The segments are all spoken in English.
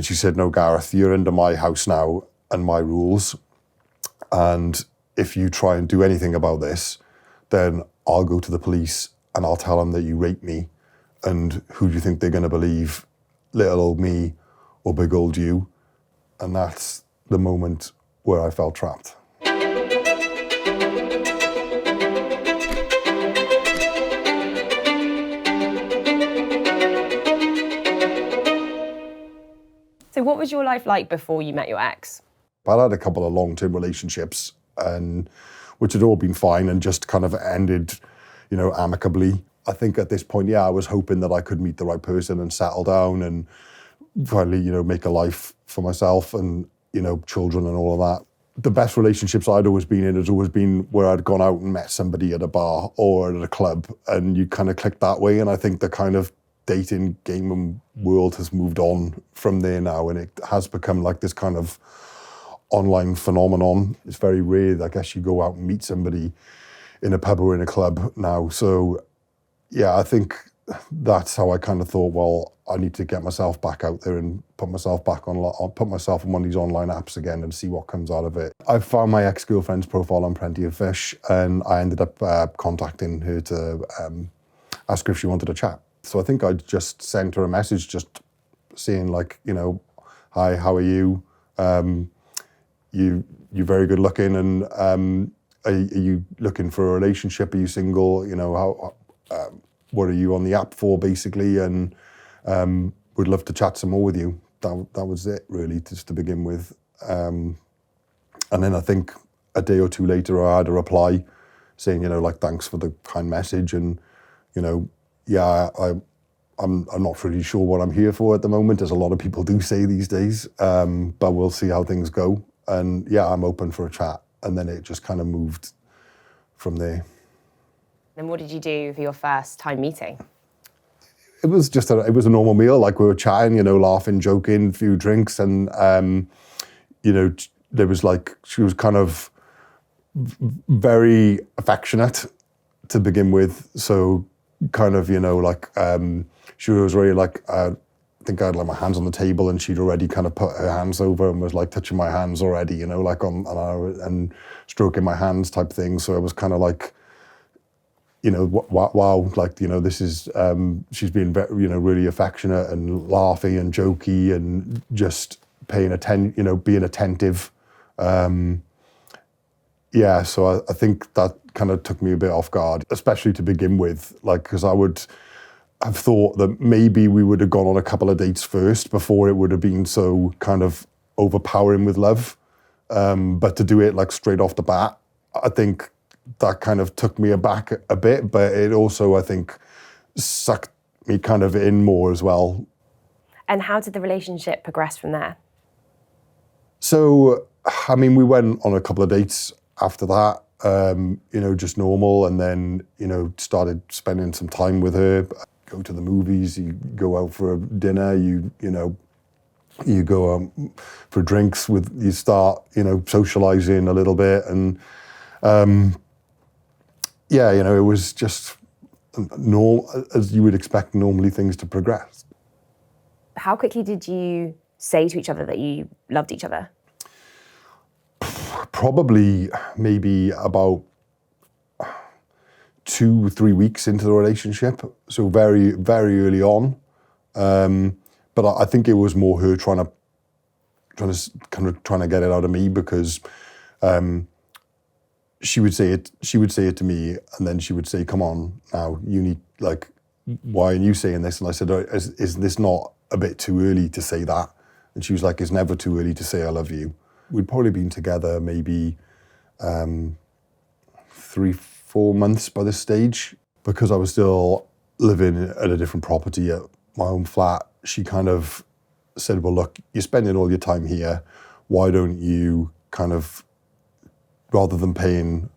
And she said, no, Gareth, you're under my house now and my rules. And if you try and do anything about this, then I'll go to the police and I'll tell them that you raped me. And who do you think they're going to believe? Little old me or big old you? And that's the moment where I felt trapped. So what was your life like before you met your ex? I had a couple of long-term relationships, and which had all been fine and just kind of ended, you know, amicably. I think at this point, I was hoping that I could meet the right person and settle down and finally, you know, make a life for myself and, you know, children and all of that. The best relationships I'd always been in has always been where I'd gone out and met somebody at a bar or at a club, and you kind of clicked that way. And I think the kind of dating game and world has moved on from there now, and it has become like this kind of online phenomenon. It's very rare, I guess, you go out and meet somebody in a pub or in a club now. So yeah, I think that's how I kind of thought, well, I need to get myself back out there and put myself on one of these online apps again and see what comes out of it. I found my ex-girlfriend's profile on Plenty of Fish, and I ended up contacting her to ask her if she wanted to chat. So I think I just sent her a message just saying, like, you know, hi, how are you? You're very good looking, and are you looking for a relationship? Are you single? You know, what are you on the app for, basically? And would love to chat some more with you. That was it, really, just to begin with. And then I think a day or two later, I had a reply saying, you know, like, thanks for the kind message, and, you know, yeah, I'm not really sure what I'm here for at the moment, as a lot of people do say these days, but we'll see how things go. And yeah, I'm open for a chat. And then it just kind of moved from there. And what did you do for your first time meeting? It was just it was a normal meal. Like, we were chatting, you know, laughing, joking, a few drinks. And, you know, there was like, she was kind of very affectionate to begin with. So kind of, you know, like, she was really like, I think I had like my hands on the table, and she'd already kind of put her hands over and was like touching my hands already, you know, like and stroking my hands type thing. So it was kind of like, you know, wow, like, you know, this is, she's been, you know, really affectionate and laughy and jokey and just paying attention, you know, being attentive. Yeah, so I think that kind of took me a bit off guard, especially to begin with, like, because I would have thought that maybe we would have gone on a couple of dates first before it would have been so kind of overpowering with love. But to do it like straight off the bat, I think that kind of took me aback a bit, but it also, I think, sucked me kind of in more as well. And how did the relationship progress from there? So, I mean, we went on a couple of dates after that, you know, just normal, and then, you know, started spending some time with her. Go to the movies, you go out for a dinner, you know, you go for drinks you start, you know, socializing a little bit, and yeah, you know, it was just normal, as you would expect normally things to progress. How quickly did you say to each other that you loved each other? Probably maybe about 2-3 weeks into the relationship, so very, very early on. But I think it was more her trying to get it out of me, because she would say it to me, and then she would say, "Come on, now you need, like, why are you saying this?" And I said, "Is this not a bit too early to say that?" And she was like, "It's never too early to say I love you." We'd probably been together maybe 3-4 months by this stage. Because I was still living at a different property at my own flat, she kind of said, "Well, look, you're spending all your time here. Why don't you kind of, rather than paying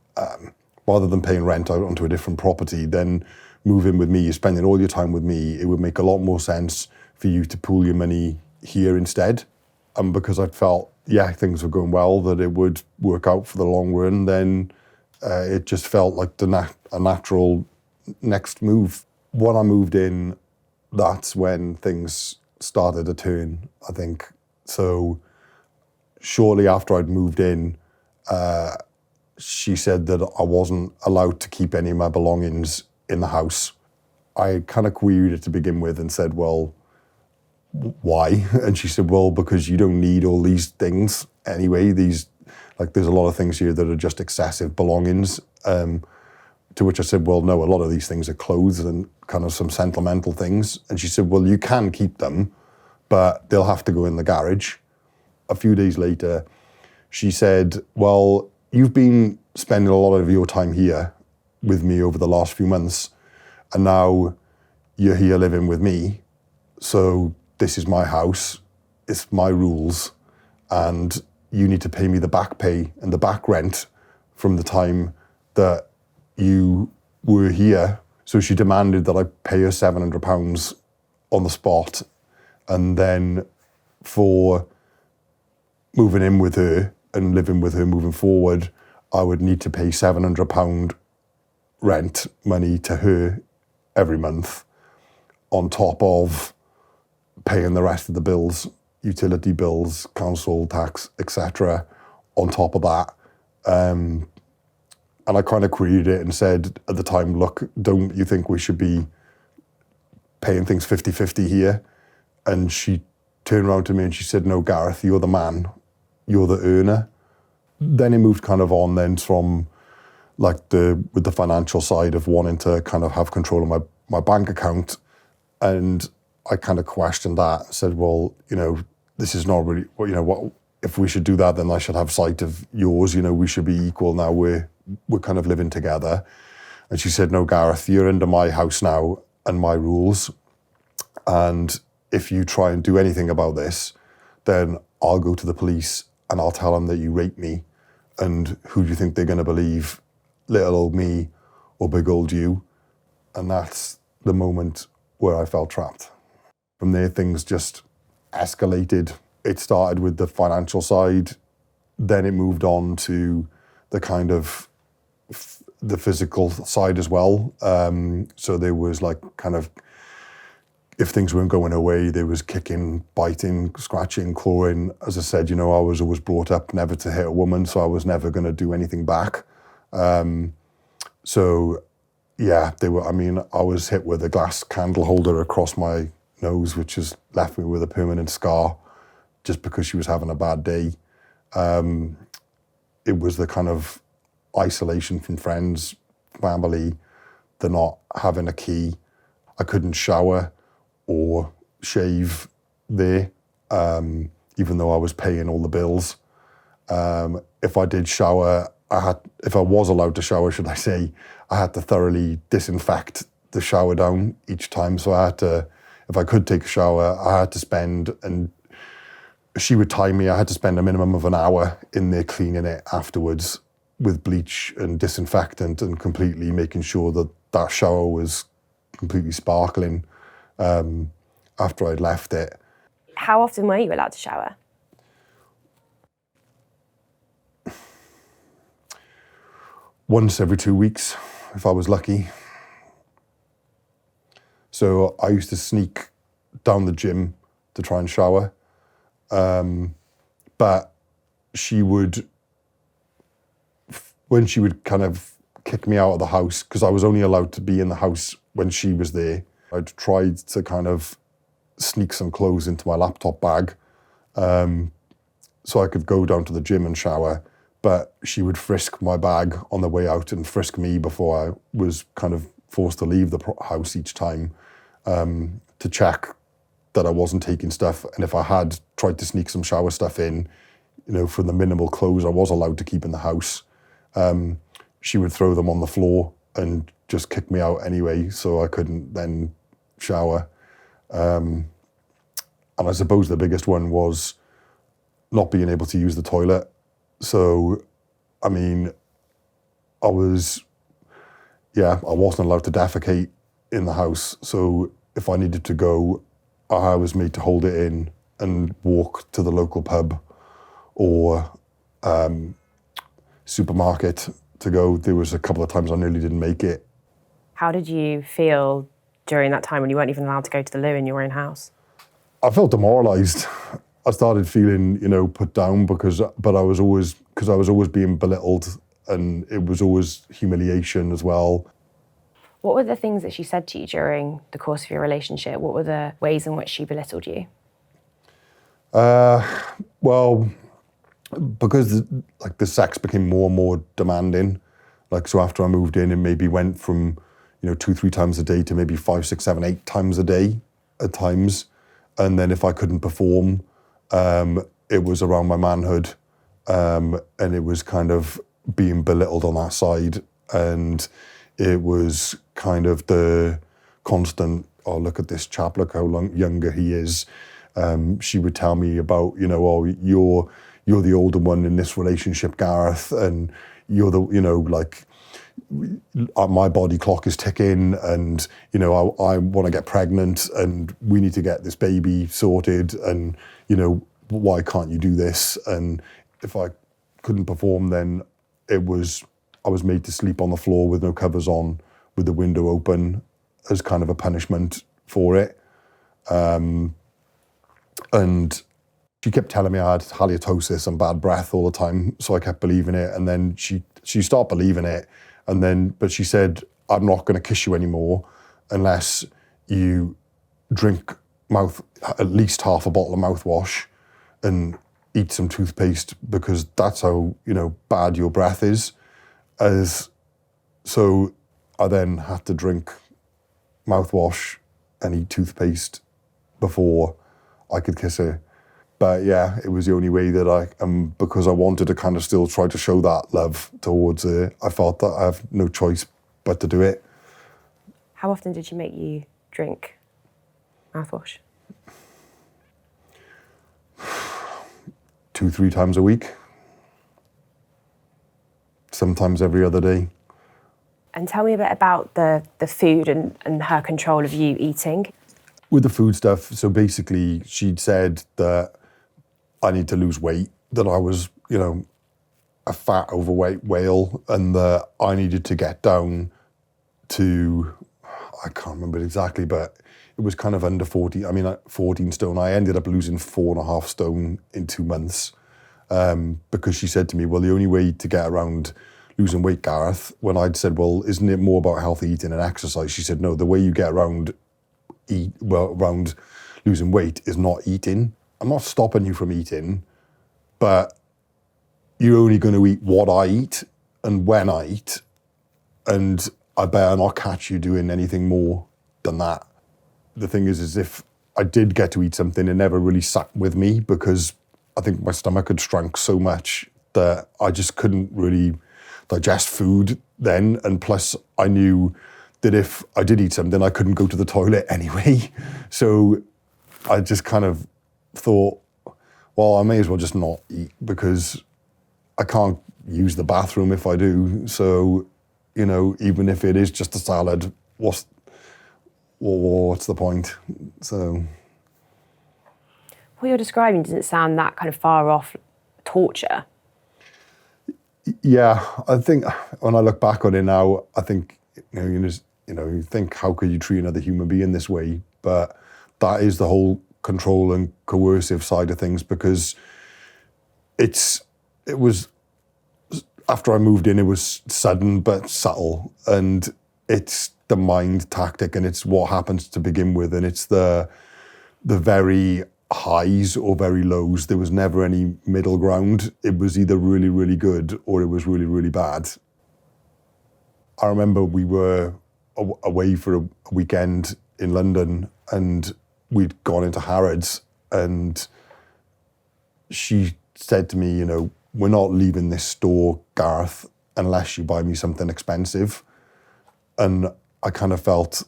rent out onto a different property, then move in with me. You're spending all your time with me. It would make a lot more sense for you to pool your money here instead." And because I felt, yeah, things were going well, that it would work out for the long run, then it just felt like a natural next move. When I moved in, that's when things started to turn, I think. So shortly after I'd moved in, she said that I wasn't allowed to keep any of my belongings in the house. I kind of queried it to begin with and said, well, why? And she said, well, because you don't need all these things anyway. There's a lot of things here that are just excessive belongings. To which I said, well, no, a lot of these things are clothes and kind of some sentimental things. And she said, well, you can keep them, but they'll have to go in the garage. A few days later, she said, well, you've been spending a lot of your time here with me over the last few months, and now you're here living with me. So this is my house, it's my rules, and you need to pay me the back pay and the back rent from the time that you were here. So she demanded that I pay her £700 on the spot, and then for moving in with her and living with her moving forward, I would need to pay £700 rent money to her every month, on top of paying the rest of the bills, utility bills, council tax, etc. on top of that. And I kind of queried it and said at the time, look, don't you think we should be paying things 50-50 here? And she turned around to me and she said, no, Gareth, you're the man, you're the earner. Then it moved kind of on then from with the financial side of wanting to kind of have control of my bank account. And I kind of questioned that, said, well, this is not really, what if we should do that, then I should have sight of yours, we should be equal now, we're kind of living together. And she said, no, Gareth, you're under my house now and my rules. And if you try and do anything about this, then I'll go to the police and I'll tell them that you raped me. And who do you think they're going to believe, little old me or big old you? And that's the moment where I felt trapped. From there, things just escalated. It started with the financial side, then it moved on to the kind of the physical side as well. So there was if things weren't going away, there was kicking, biting, scratching, clawing. As I said, I was always brought up never to hit a woman, so I was never going to do anything back. So yeah, I was hit with a glass candle holder across my nose, which has left me with a permanent scar just because she was having a bad day. It was the kind of isolation from friends, family, the not having a key. I couldn't shower or shave there, even though I was paying all the bills. If I did shower, if I was allowed to shower, should I say, I had to thoroughly disinfect the shower down each time. So I had to, if I could take a shower, I had to spend, and she would time me, I had to spend a minimum of an hour in there cleaning it afterwards with bleach and disinfectant and completely making sure that that shower was completely sparkling after I'd left it. How often were you allowed to shower? Once every 2 weeks, if I was lucky. So I used to sneak down the gym to try and shower. But she would, when she would kind of kick me out of the house, because I was only allowed to be in the house when she was there, I'd tried to kind of sneak some clothes into my laptop bag so I could go down to the gym and shower. But she would frisk my bag on the way out and frisk me before I was kind of forced to leave the house each time to check that I wasn't taking stuff. And if I had tried to sneak some shower stuff in, from the minimal clothes I was allowed to keep in the house, she would throw them on the floor and just kick me out anyway, so I couldn't then shower. And I suppose the biggest one was not being able to use the toilet. So, I wasn't allowed to defecate in the house. So if I needed to go, I was made to hold it in and walk to the local pub or supermarket to go. There was a couple of times I nearly didn't make it. How did you feel during that time when you weren't even allowed to go to the loo in your own house? I felt demoralised. I started feeling, put down because I was always being belittled, and it was always humiliation as well. What were the things that she said to you during the course of your relationship? What were the ways in which she belittled you? Well, because the sex became more and more demanding. So after I moved in, it maybe went from 2-3 times a day to maybe 5, 6, 7, 8 times a day at times. And then if I couldn't perform, it was around my manhood, and it was kind of being belittled on that side. And it was kind of the constant, oh, look at this chap, look how younger he is. She would tell me about, oh, you're the older one in this relationship, Gareth, and you're the, my body clock is ticking, and I want to get pregnant, and we need to get this baby sorted, and why can't you do this? And if I couldn't perform, then I was made to sleep on the floor with no covers on, with the window open, as kind of a punishment for it. And she kept telling me I had halitosis and bad breath all the time, so I kept believing it. And then she stopped believing it, but she said, I'm not going to kiss you anymore unless you drink at least half a bottle of mouthwash and eat some toothpaste, because that's how bad your breath is. So I then had to drink mouthwash and eat toothpaste before I could kiss her. But yeah, it was the only way that because I wanted to kind of still try to show that love towards her, I felt that I have no choice but to do it. How often did she make you drink mouthwash? 2-3 times a week. Sometimes every other day. And tell me a bit about the food and her control of you eating. With the food stuff, so basically she'd said that I need to lose weight, that I was, a fat, overweight whale, and that I needed to get down to, I can't remember exactly, but it was kind of under 14 stone. I ended up losing 4.5 stone in 2 months, because she said to me, well, the only way to get around losing weight, Gareth, when I'd said, well, isn't it more about healthy eating and exercise? She said, no, the way you get around losing weight is not eating. I'm not stopping you from eating, but you're only going to eat what I eat and when I eat, and I better not catch you doing anything more than that. The thing is if I did get to eat something, it never really sat with me, because I think my stomach had shrunk so much that I just couldn't really digest food then. And plus I knew that if I did eat something, I couldn't go to the toilet anyway. So I just kind of thought, well, I may as well just not eat, because I can't use the bathroom if I do. So, even if it is just a salad, what's the point? So what you're describing doesn't sound that kind of far off torture. Yeah, I think when I look back on it now, I think, you think, how could you treat another human being this way? But that is the whole control and coercive side of things, because it was, after I moved in, it was sudden but subtle, and it's the mind tactic, and it's what happens to begin with, and it's the very highs or very lows. There was never any middle ground. It was either really, really good or it was really, really bad. I remember we were away for a weekend in London, and we'd gone into Harrods, and she said to me, we're not leaving this store, Gareth, unless you buy me something expensive. And I kind of felt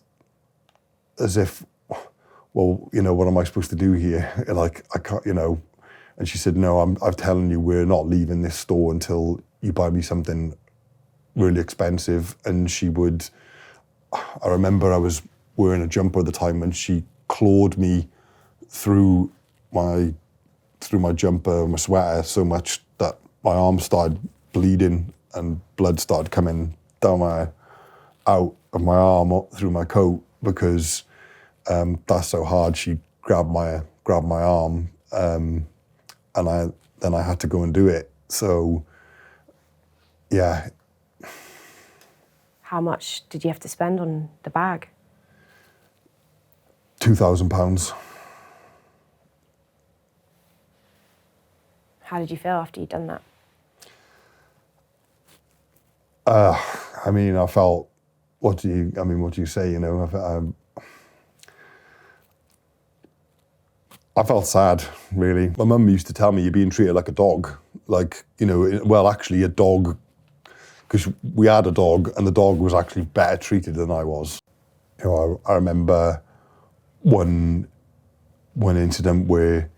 as if, well, what am I supposed to do here? I can't, And she said, no, I'm telling you, we're not leaving this store until you buy me something really expensive. And I remember I was wearing a jumper at the time, and she clawed me through my jumper, my sweater, so much that my arm started bleeding and blood started coming out of my arm up through my coat, because that's so hard. She grabbed my grabbed my arm, and then I had to go and do it. So, yeah. How much did you have to spend on the bag? £2,000. How did you feel after you'd done that? I mean, I felt, what do you say, you know? I felt sad, really. My mum used to tell me, you're being treated like a dog. Like, you know, well, actually a dog, because we had a dog and the dog was actually better treated than I was. You know, I remember one incident where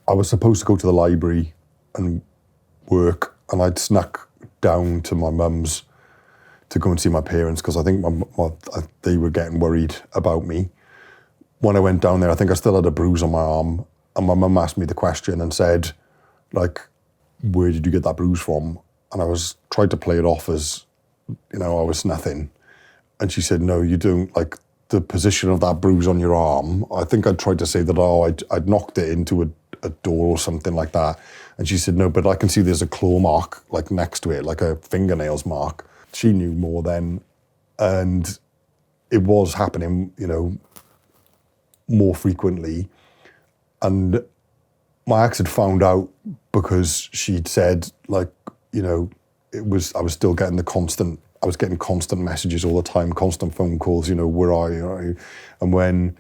I was supposed to go to the library and work, and I'd snuck down to my mum's to go and see my parents, because I think they were getting worried about me. When I went down there, I think I still had a bruise on my arm, and my mum asked me the question and said, like, where did you get that bruise from? And I tried to play it off as, you know, I was nothing. And she said, no, you don't, like, the position of that bruise on your arm, I think I tried to say that, I'd knocked it into a door or something like that. And she said, no, but I can see there's a claw mark, like, next to it, like a fingernails mark. She knew more then, and it was happening, you know, more frequently. And my ex had found out because she'd said, like, you know, I was getting constant messages all the time, constant phone calls, you know, where are you? And when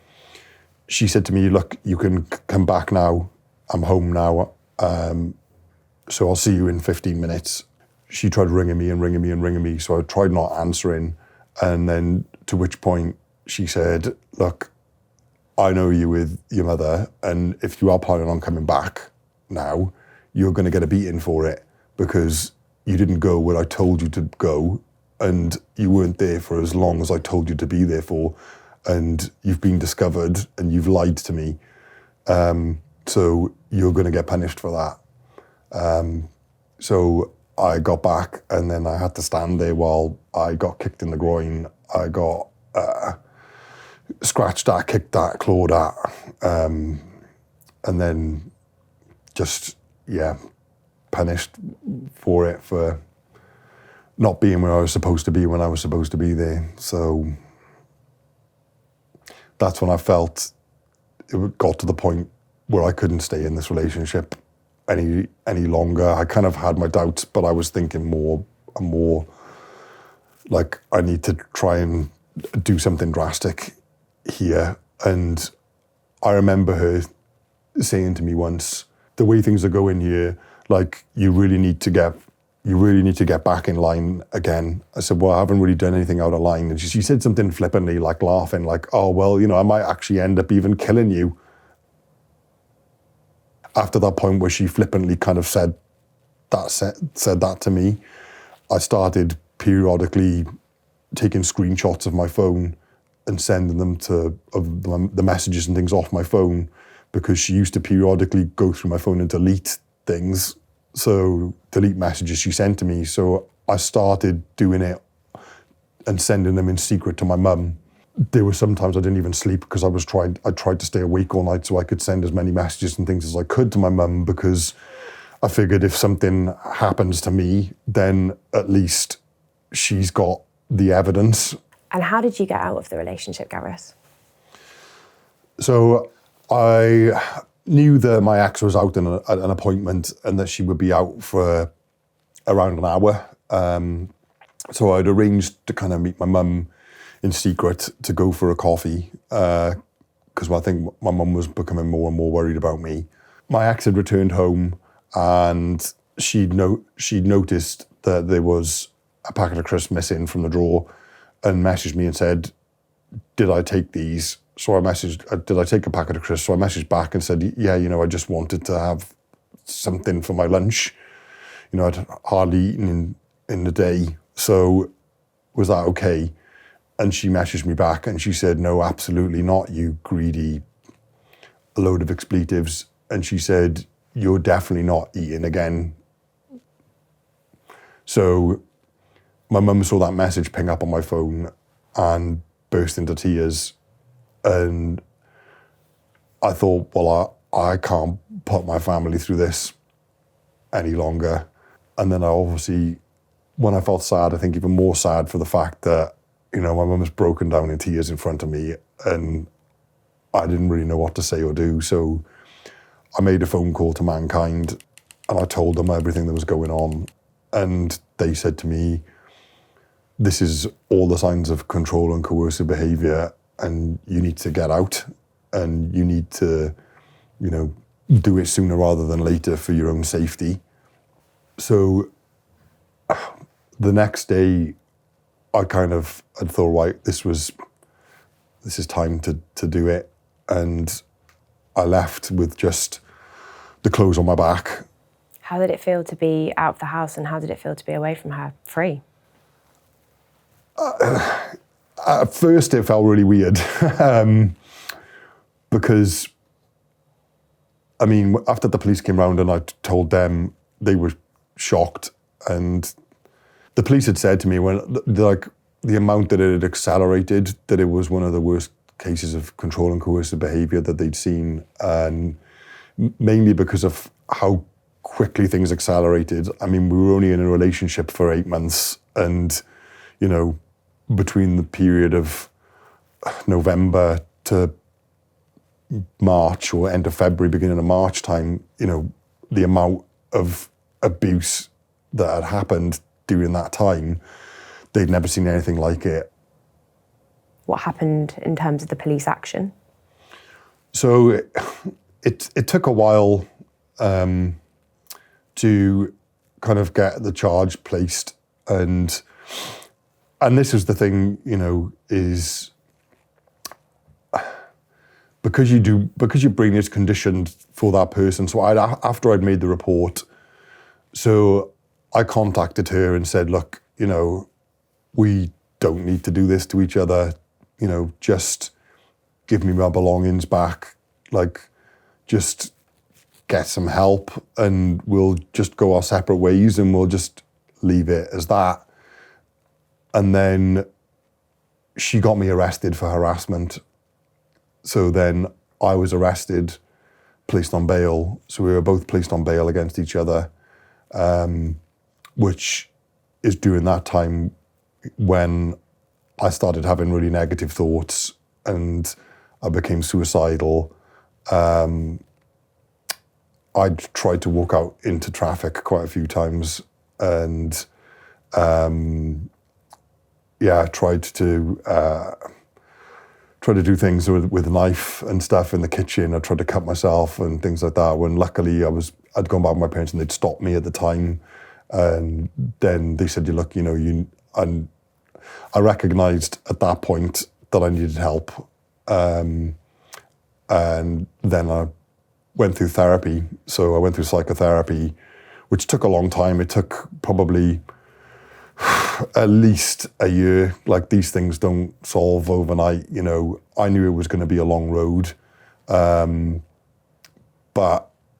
she said to me, look, you can come back now, I'm home now, so I'll see you in 15 minutes. She tried ringing me, so I tried not answering, and then to which point she said, look, I know you with your mother, and if you are planning on coming back now, you're going to get a beating for it, because you didn't go where I told you to go, and you weren't there for as long as I told you to be there for, and you've been discovered and you've lied to me, so you're going to get punished for that. So I got back, and then I had to stand there while I got kicked in the groin. I got scratched at, kicked at, clawed at, and then just, yeah, punished for it, for not being where I was supposed to be when I was supposed to be there. So that's when I felt it got to the point where I couldn't stay in this relationship any longer. I kind of had my doubts, but I was thinking more and more like, I need to try and do something drastic here. And I remember her saying to me once, the way things are going here, like, you really need to get back in line again. I said, well, I haven't really done anything out of line. And she said something flippantly, like laughing, like, oh, well, you know, I might actually end up even killing you. After that point where she flippantly kind of said that to me, I started periodically taking screenshots of my phone and sending them of the messages and things off my phone, because she used to periodically go through my phone and delete things. So delete messages she sent to me. So I started doing it and sending them in secret to my mum. There were sometimes I didn't even sleep because I tried to stay awake all night so I could send as many messages and things as I could to my mum, because I figured if something happens to me, then at least she's got the evidence. And how did you get out of the relationship, Gareth? So I knew that my ex was out in an appointment and that she would be out for around an hour. So I'd arranged to kind of meet my mum in secret to go for a coffee, because I think my mum was becoming more and more worried about me. My ex had returned home, and she'd noticed that there was a packet of crisps missing from the drawer, and messaged me and said, did I take these? So I messaged, did I take a packet of crisps? So I messaged back and said, yeah, you know, I just wanted to have something for my lunch. You know, I'd hardly eaten in the day. So was that okay? And she messaged me back and she said, no, absolutely not, you greedy load of expletives. And she said, you're definitely not eating again. So my mum saw that message ping up on my phone and burst into tears. And I thought, well, I can't put my family through this any longer. And then I obviously, when I felt sad, I think even more sad for the fact that, you know, my mum was broken down in tears in front of me and I didn't really know what to say or do. So I made a phone call to Mankind and I told them everything that was going on. And they said to me, this is all the signs of control and coercive behaviour and you need to get out and you need to, you know, do it sooner rather than later for your own safety. So the next day, I had thought, right, this is time to do it. And I left with just the clothes on my back. How did it feel to be out of the house and how did it feel to be away from her, free? At first, it felt really weird because, I mean, after the police came round and I told them, they were shocked. And the police had said to me, the amount that it had accelerated, that it was one of the worst cases of control and coercive behaviour that they'd seen, and mainly because of how quickly things accelerated. I mean, we were only in a relationship for 8 months, and, you know, between the period of November to March or end of February, beginning of March time, you know, the amount of abuse that had happened during that time, they'd never seen anything like it. What happened in terms of the police action? So it took a while to kind of get the charge placed, and this is the thing, you know, is because you bring this condition for that person. So after I'd made the report, so I contacted her and said, look, you know, we don't need to do this to each other. You know, just give me my belongings back. Like, just get some help and we'll just go our separate ways and we'll just leave it as that. And then she got me arrested for harassment. So then I was arrested, placed on bail. So we were both placed on bail against each other, which is during that time when I started having really negative thoughts and I became suicidal. I tried to walk out into traffic quite a few times and tried to do things with a knife and stuff in the kitchen. I tried to cut myself and things like that, when luckily I'd gone back with my parents and they'd stopped me at the time. And then they said, look, you know, and I recognised at that point that I needed help. And then I went through therapy. So I went through psychotherapy, which took a long time. It took probably at least a year. Like, these things don't solve overnight. You know, I knew it was going to be a long road. But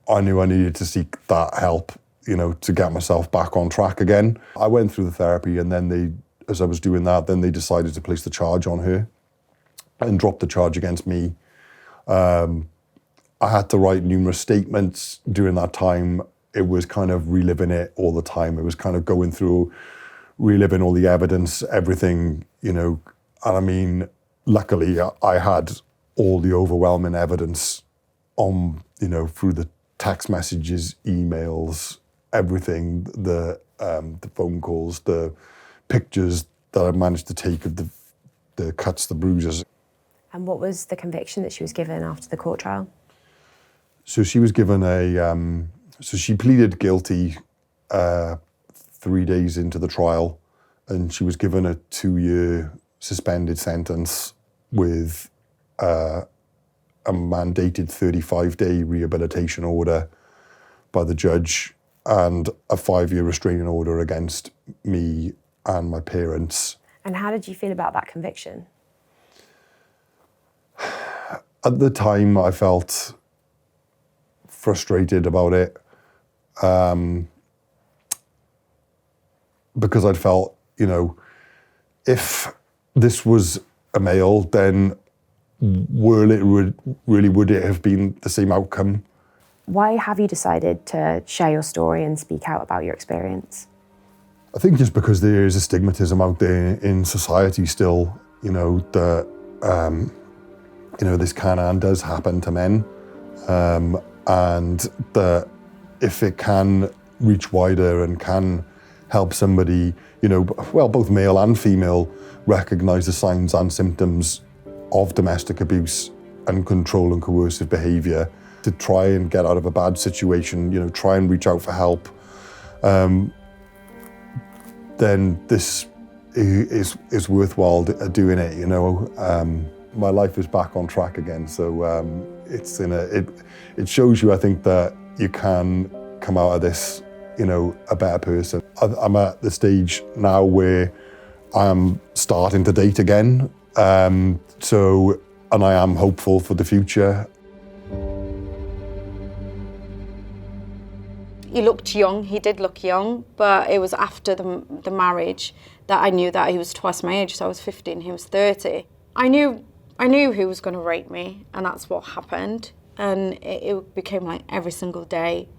I knew I needed to seek that help, you know, to get myself back on track again. I went through the therapy and then as I was doing that, then they decided to place the charge on her and drop the charge against me. I had to write numerous statements during that time. It was kind of reliving it all the time. It was kind of going through, reliving all the evidence, everything, you know. And I mean, luckily I had all the overwhelming evidence on, you know, through the text messages, emails, everything, the phone calls, the pictures that I managed to take of the cuts, the bruises. And what was the conviction that she was given after the court trial? So she was given so she pleaded guilty 3 days into the trial, and she was given a 2-year suspended sentence with a mandated 35-day rehabilitation order by the judge and a 5-year restraining order against me and my parents. And how did you feel about that conviction? At the time, I felt frustrated about it because I'd felt, you know, if this was a male, then would it have been the same outcome? Why have you decided to share your story and speak out about your experience? I think just because there is a stigmatism out there in society still, that, this can and does happen to men. And that if it can reach wider and can help somebody, both male and female, recognise the signs and symptoms of domestic abuse and control and coercive behaviour, to try and get out of a bad situation, try and reach out for help, then this is worthwhile doing it, My life is back on track again, so it shows you, I think, that you can come out of this, a better person. I'm at the stage now where I'm starting to date again, and I am hopeful for the future. He looked young, he did look young, but it was after the marriage that I knew that he was twice my age, so I was 15, he was 30. I knew he was going to rape me, and that's what happened. And it became like every single day,